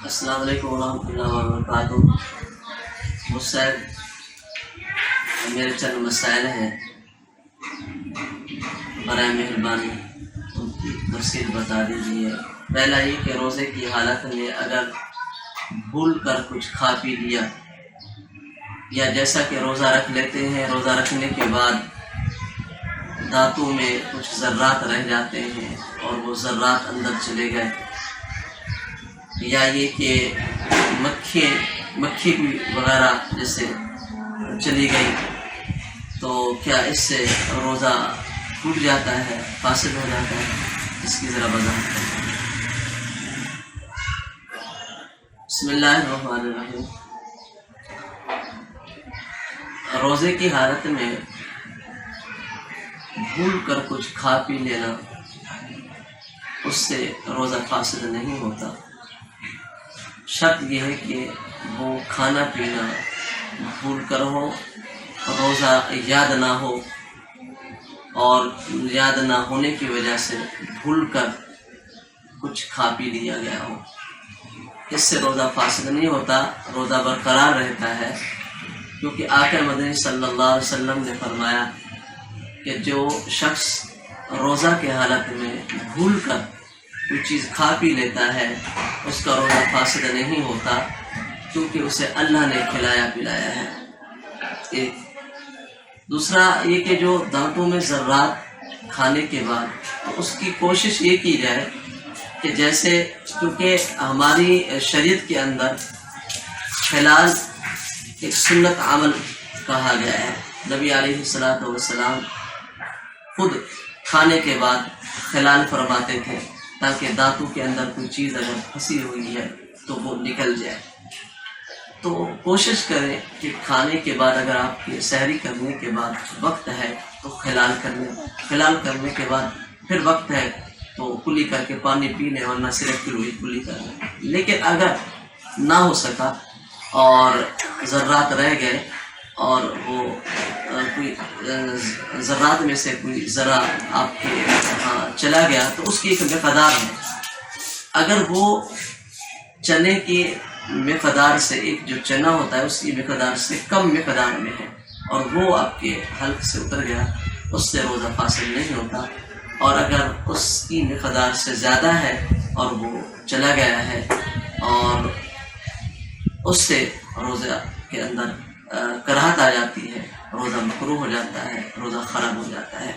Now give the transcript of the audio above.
السلام علیکم ورحمۃ اللہ وبرکاتہ۔ مجھ سے میرے چند مسائل ہیں، برائے مہربانی ان کی تفصیل بتا دیجیے۔ پہلا یہ کہ روزے کی حالت میں اگر بھول کر کچھ کھا پی لیا، یا جیسا کہ روزہ رکھ لیتے ہیں، روزہ رکھنے کے بعد دانتوں میں کچھ ذرات رہ جاتے ہیں اور وہ ذرات اندر چلے گئے، یا یہ کہ مکھی وغیرہ جیسے چلی گئی، تو کیا اس سے روزہ ٹوٹ جاتا ہے، فاسد ہو جاتا ہے؟ اس کی ذرا وضاحت کریں۔ بسم اللہ الرحمن الرحیم۔ روزے کی حالت میں بھول کر کچھ کھا پی لینا، اس سے روزہ فاسد نہیں ہوتا۔ شرط یہ ہے کہ وہ کھانا پینا بھول کر ہو، روزہ یاد نہ ہو، اور یاد نہ ہونے کی وجہ سے بھول کر کچھ کھا پی لیا گیا ہو۔ اس سے روزہ فاسد نہیں ہوتا، روزہ برقرار رہتا ہے، کیونکہ آقا مدنی صلی اللہ علیہ وسلم نے فرمایا کہ جو شخص روزہ کے حالت میں بھول کر کوئی چیز کھا پی لیتا ہے، اس کا روزہ فاسد نہیں ہوتا، کیونکہ اسے اللہ نے کھلایا پلایا ہے۔ ایک دوسرا یہ کہ جو دانتوں میں ذرات کھانے کے بعد اس کی کوشش یہ کی جائے کہ جیسے، کیونکہ ہماری شریعت کے اندر خلال ایک سنت عمل کہا گیا ہے۔ نبی علیہ الصلوۃ والسلام خود کھانے کے بعد خلال فرماتے تھے، تاکہ دانتوں کے اندر کوئی چیز اگر پھنسی ہوئی ہے تو وہ نکل جائے۔ تو کوشش کریں کہ کھانے کے بعد، اگر آپ کے سحری کرنے کے بعد وقت ہے تو خلال کرنے کے بعد پھر وقت ہے تو کلی کر کے پانی پی لیں، ورنہ صرف کلی کر لیں۔ لیکن اگر نہ ہو سکا اور ذرات رہ گئے اور وہ کوئی ذرات میں سے کوئی ذرا آپ کے چلا گیا، تو اس کی ایک مقدار ہے۔ اگر وہ چنے کی مقدار سے، ایک جو چنا ہوتا ہے اس کی مقدار سے کم مقدار میں ہے، اور وہ آپ کے حلق سے اتر گیا، اس سے روزہ فاسد نہیں ہوتا۔ اور اگر اس کی مقدار سے زیادہ ہے اور وہ چلا گیا ہے، اور اس سے روزہ کے اندر کراہت آ جاتی ہے، روزہ مکروہ ہو جاتا ہے، روزہ خراب ہو جاتا ہے۔